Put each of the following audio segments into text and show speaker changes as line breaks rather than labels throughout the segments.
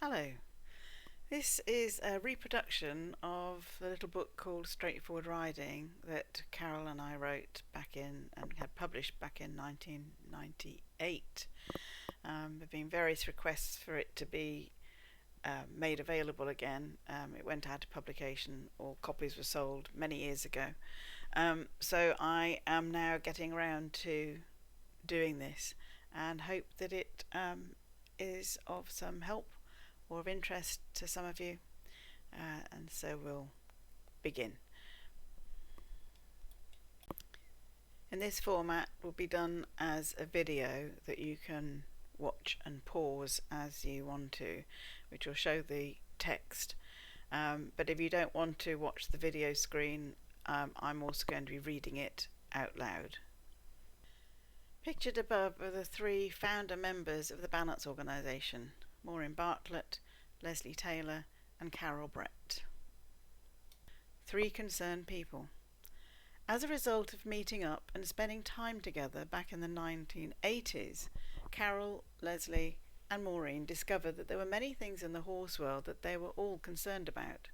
Hello. This is a reproduction of the little book called Straightforward Riding that Carol and I wrote back in and had published back in 1998. There have been various requests for it to be made available again. It went out of publication or copies were sold many years ago. So I am now getting around to doing this and hope that it is of some help or of interest to some of you. And so we'll begin. In this format will be done as a video that you can watch and pause as you want to, which will show the text. But if you don't want to watch the video screen, I'm also going to be reading it out loud. Pictured above are the three founder members of the Balance Organisation: Maureen Bartlett, Lesley Taylor and Carol Brett. Three concerned people. As a result of meeting up and spending time together back in the 1980s, Carol, Lesley and Maureen discovered that there were many things in the horse world that they were all concerned about.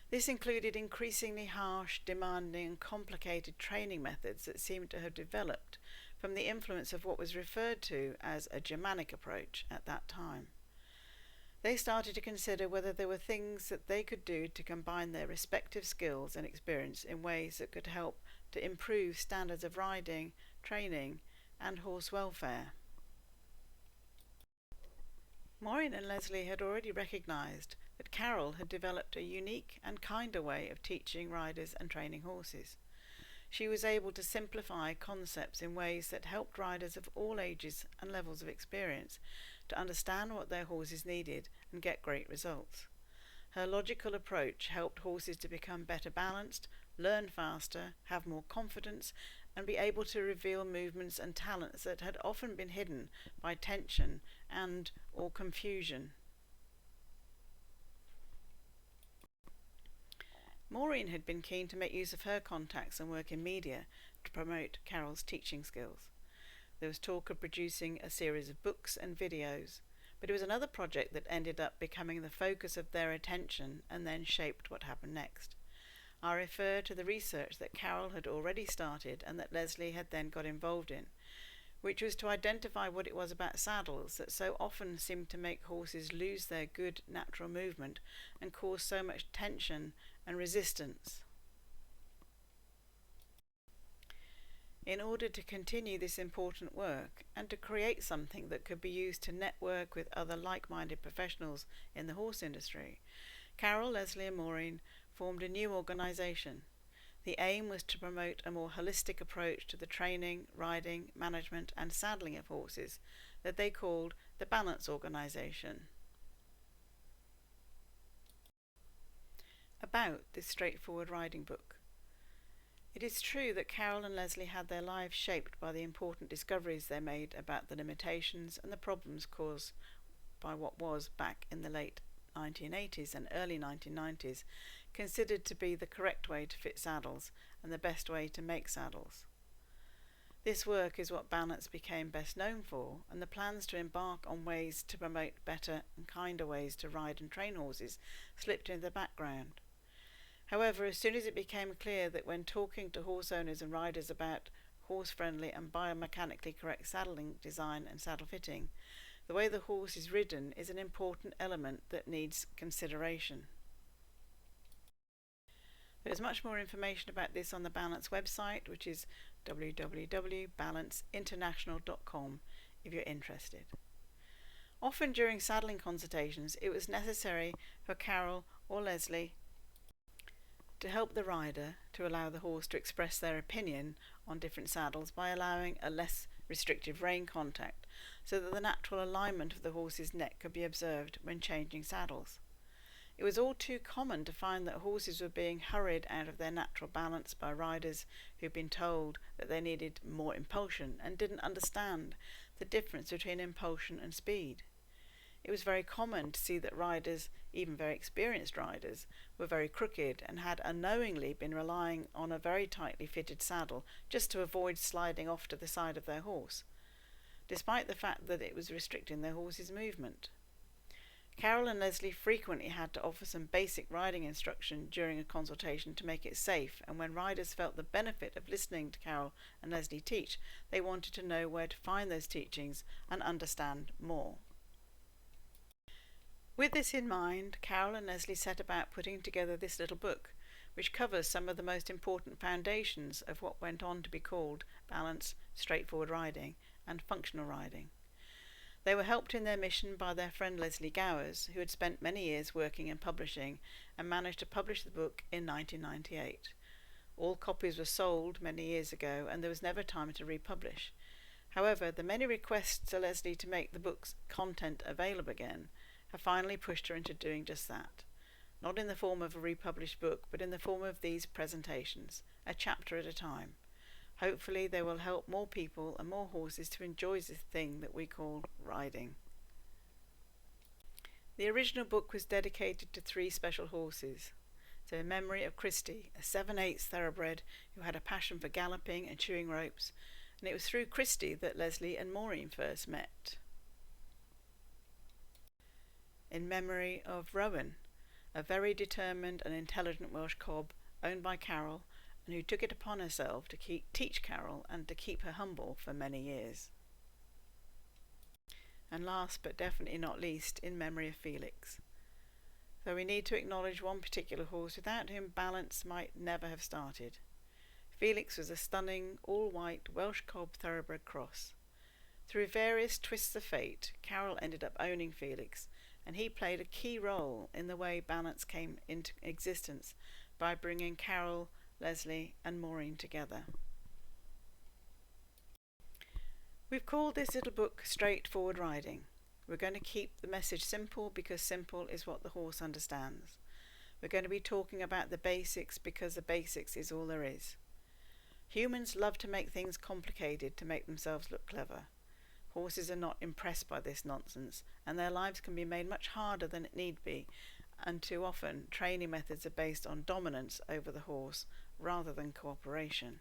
This included increasingly harsh, demanding and complicated training methods that seemed to have developed from the influence of what was referred to as a Germanic approach at that time. They started to consider whether there were things that they could do to combine their respective skills and experience in ways that could help to improve standards of riding, training and horse welfare. Maureen and Lesley had already recognised that Carol had developed a unique and kinder way of teaching riders and training horses. She was able to simplify concepts in ways that helped riders of all ages and levels of experience to understand what their horses needed and get great results. Her logical approach helped horses to become better balanced, learn faster, have more confidence, and be able to reveal movements and talents that had often been hidden by tension and or confusion. Maureen had been keen to make use of her contacts and work in media to promote Carol's teaching skills. There was talk of producing a series of books and videos, but it was another project that ended up becoming the focus of their attention and then shaped what happened next. I refer to the research that Carol had already started and that Lesley had then got involved in, which was to identify what it was about saddles that so often seemed to make horses lose their good natural movement and cause so much tension and resistance. In order to continue this important work and to create something that could be used to network with other like-minded professionals in the horse industry, Carol, Lesley and Maureen formed a new organisation. The aim was to promote a more holistic approach to the training, riding, management and saddling of horses that they called the Balance Organisation. About this straightforward riding book. It is true that Carol and Lesley had their lives shaped by the important discoveries they made about the limitations and the problems caused by what was, back in the late 1980s and early 1990s, considered to be the correct way to fit saddles and the best way to make saddles. This work is what Balance became best known for, and the plans to embark on ways to promote better and kinder ways to ride and train horses slipped into the background. However, as soon as it became clear that when talking to horse owners and riders about horse-friendly and biomechanically correct saddling design and saddle fitting, the way the horse is ridden is an important element that needs consideration. There is much more information about this on the Balance website, which is www.balanceinternational.com if you're interested. Often during saddling consultations, it was necessary for Carol or Lesley to help the rider to allow the horse to express their opinion on different saddles by allowing a less restrictive rein contact so that the natural alignment of the horse's neck could be observed when changing saddles. It was all too common to find that horses were being hurried out of their natural balance by riders who'd been told that they needed more impulsion and didn't understand the difference between impulsion and speed. It was very common to see that riders, even very experienced riders, were very crooked and had unknowingly been relying on a very tightly fitted saddle just to avoid sliding off to the side of their horse, despite the fact that it was restricting their horse's movement. Carol and Lesley frequently had to offer some basic riding instruction during a consultation to make it safe, and when riders felt the benefit of listening to Carol and Lesley teach, they wanted to know where to find those teachings and understand more. With this in mind, Carol and Lesley set about putting together this little book, which covers some of the most important foundations of what went on to be called balanced, straightforward riding and functional riding. They were helped in their mission by their friend Lesley Gowers, who had spent many years working in publishing and managed to publish the book in 1998. All copies were sold many years ago and there was never time to republish. However, the many requests to Lesley to make the book's content available again have finally pushed her into doing just that. Not in the form of a republished book, but in the form of these presentations, a chapter at a time. Hopefully they will help more people and more horses to enjoy this thing that we call riding. The original book was dedicated to 3 special horses. So in memory of Christy, a 7/8 thoroughbred who had a passion for galloping and chewing ropes, and it was through Christy that Lesley and Maureen first met. In memory of Rowan, a very determined and intelligent Welsh cob owned by Carol, and who took it upon herself to teach Carol and to keep her humble for many years. And last but definitely not least, in memory of Felix. So we need to acknowledge one particular horse without whom balance might never have started. Felix was a stunning, all-white Welsh cob thoroughbred cross. Through various twists of fate, Carol ended up owning Felix, and he played a key role in the way balance came into existence by bringing Carol, Lesley and Maureen together. We've called this little book Straightforward Riding. We're going to keep the message simple because simple is what the horse understands. We're going to be talking about the basics because the basics is all there is. Humans love to make things complicated to make themselves look clever. Horses are not impressed by this nonsense, and their lives can be made much harder than it need be, and too often training methods are based on dominance over the horse rather than cooperation.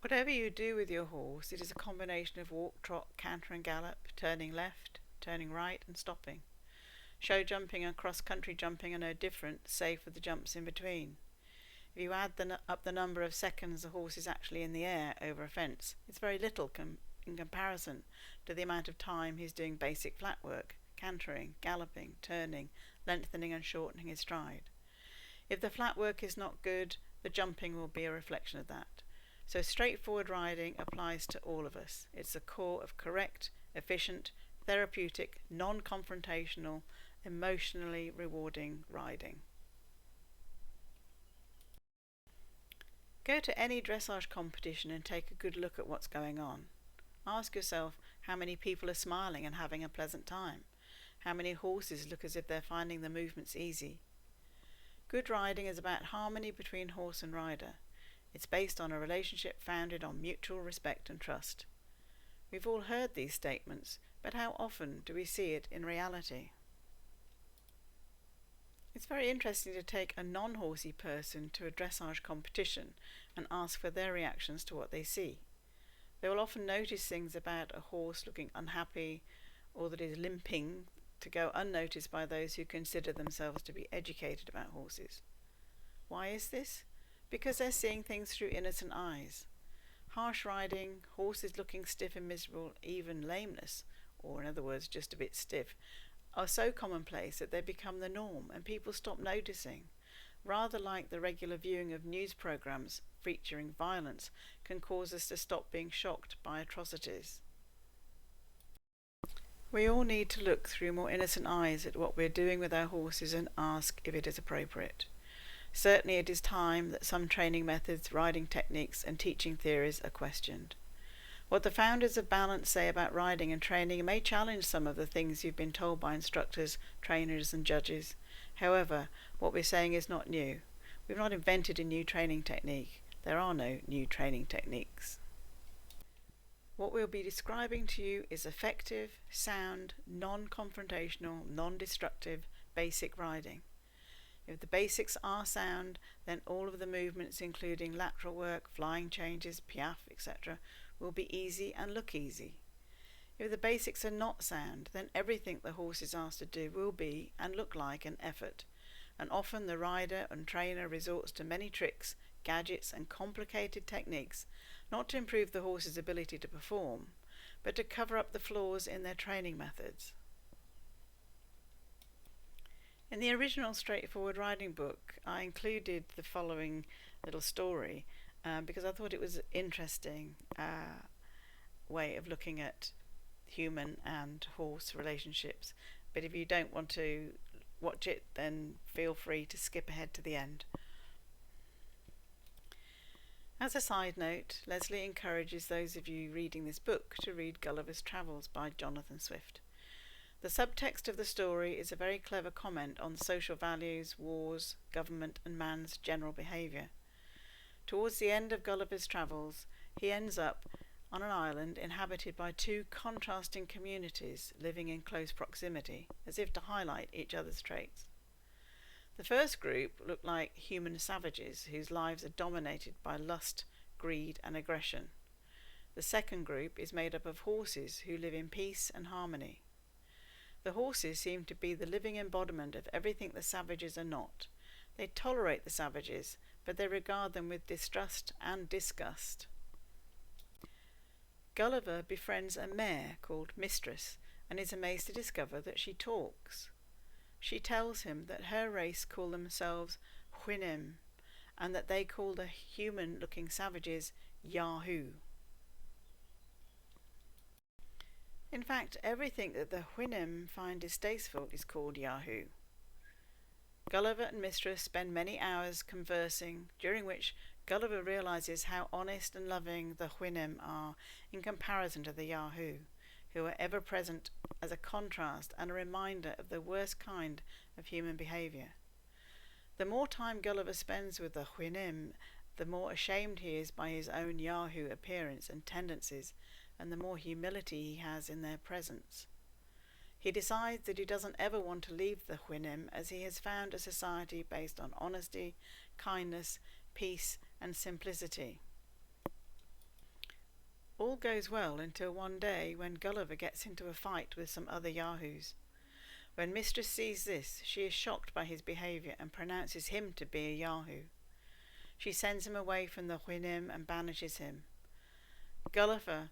Whatever you do with your horse, it is a combination of walk, trot, canter and gallop, turning left, turning right and stopping. Show jumping and cross-country jumping are no different, save for the jumps in between. If you add up the number of seconds the horse is actually in the air over a fence, it's very little in comparison to the amount of time he's doing basic flat work, cantering, galloping, turning, lengthening and shortening his stride. If the flat work is not good, the jumping will be a reflection of that. So straightforward riding applies to all of us. It's the core of correct, efficient, therapeutic, non-confrontational, emotionally rewarding riding. Go to any dressage competition and take a good look at what's going on. Ask yourself how many people are smiling and having a pleasant time. How many horses look as if they're finding the movements easy. Good riding is about harmony between horse and rider. It's based on a relationship founded on mutual respect and trust. We've all heard these statements, but how often do we see it in reality? It's very interesting to take a non-horsey person to a dressage competition and ask for their reactions to what they see. They will often notice things about a horse looking unhappy or that is limping to go unnoticed by those who consider themselves to be educated about horses. Why is this? Because they're seeing things through innocent eyes. Harsh riding, horses looking stiff and miserable, even lameness, or in other words just a bit stiff, are so commonplace that they become the norm and people stop noticing. Rather like the regular viewing of news programs featuring violence can cause us to stop being shocked by atrocities. We all need to look through more innocent eyes at what we're doing with our horses and ask if it is appropriate. Certainly it is time that some training methods, riding techniques and teaching theories are questioned. What the founders of Balance say about riding and training may challenge some of the things you've been told by instructors, trainers and judges. However, what we're saying is not new. We've not invented a new training technique. There are no new training techniques. What we'll be describing to you is effective, sound, non-confrontational, non-destructive, basic riding. If the basics are sound, then all of the movements including lateral work, flying changes, piaffe, etc. will be easy and look easy. If the basics are not sound, then everything the horse is asked to do will be and look like an effort, and often the rider and trainer resorts to many tricks, gadgets and complicated techniques, not to improve the horse's ability to perform, but to cover up the flaws in their training methods. In the original Straightforward Riding book, I included the following little story because I thought it was an interesting way of looking at human and horse relationships. But if you don't want to watch it, then feel free to skip ahead to the end. As a side note, Lesley encourages those of you reading this book to read Gulliver's Travels by Jonathan Swift. The subtext of the story is a very clever comment on social values, wars, government and man's general behaviour. Towards the end of Gulliver's Travels, he ends up on an island inhabited by two contrasting communities living in close proximity, as if to highlight each other's traits. The first group look like human savages whose lives are dominated by lust, greed and aggression. The second group is made up of horses who live in peace and harmony. The horses seem to be the living embodiment of everything the savages are not. They tolerate the savages, but they regard them with distrust and disgust. Gulliver befriends a mare called Mistress and is amazed to discover that she talks. She tells him that her race call themselves Hwinem and that they call the human-looking savages Yahoo. In fact, everything that the Hwinem find distasteful is called Yahoo. Gulliver and Mistress spend many hours conversing, during which Gulliver realizes how honest and loving the Hwinem are in comparison to the Yahoo, who are ever present as a contrast and a reminder of the worst kind of human behaviour. The more time Gulliver spends with the Hwinem, the more ashamed he is by his own Yahoo appearance and tendencies, and the more humility he has in their presence. He decides that he doesn't ever want to leave the Hwinem, as he has found a society based on honesty, kindness, peace and simplicity. All goes well until one day when Gulliver gets into a fight with some other Yahoos. When Mistress sees this, she is shocked by his behaviour and pronounces him to be a Yahoo. She sends him away from the Hwinem and banishes him. Gulliver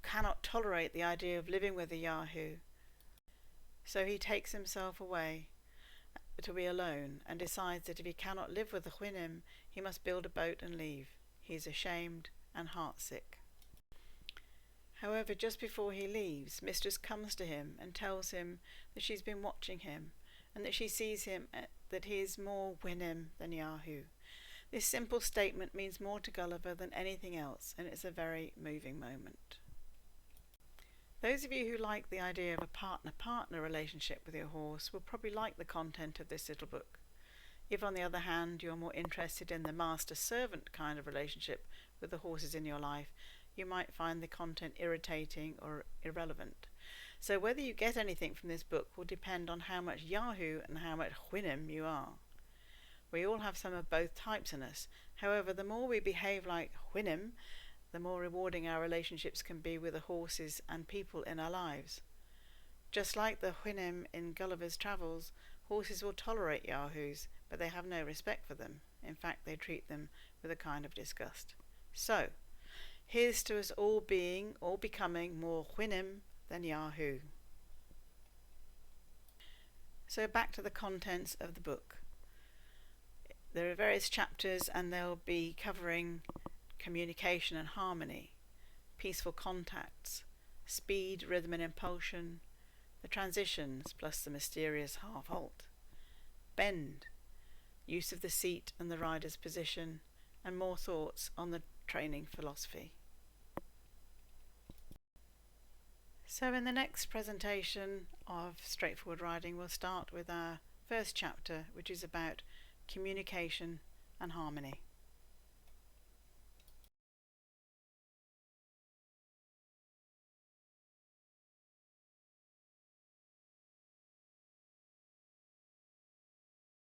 cannot tolerate the idea of living with a Yahoo, so he takes himself away to be alone and decides that if he cannot live with the Hwinem, he must build a boat and leave. He is ashamed and heartsick. However, just before he leaves, Mistress comes to him and tells him that she's been watching him and that she sees him that he is more Hwinem than Yahoo. This simple statement means more to Gulliver than anything else, and it's a very moving moment. Those of you who like the idea of a partner-partner relationship with your horse will probably like the content of this little book. If, on the other hand, you're more interested in the master-servant kind of relationship with the horses in your life, you might find the content irritating or irrelevant. So whether you get anything from this book will depend on how much Yahoo and how much Hwinem you are. We all have some of both types in us. However, the more we behave like Hwinem, the more rewarding our relationships can be with the horses and people in our lives. Just like the Hwinem in Gulliver's Travels, horses will tolerate Yahoos, but they have no respect for them. In fact, they treat them with a kind of disgust. So, here's to us all being or becoming more Hwinem than Yahoo. So back to the contents of the book. There are various chapters and they'll be covering communication and harmony, peaceful contacts, speed, rhythm and impulsion, the transitions plus the mysterious half-halt, bend, use of the seat and the rider's position, and more thoughts on the training philosophy. So in the next presentation of Straightforward Riding, we'll start with our first chapter, which is about communication and harmony.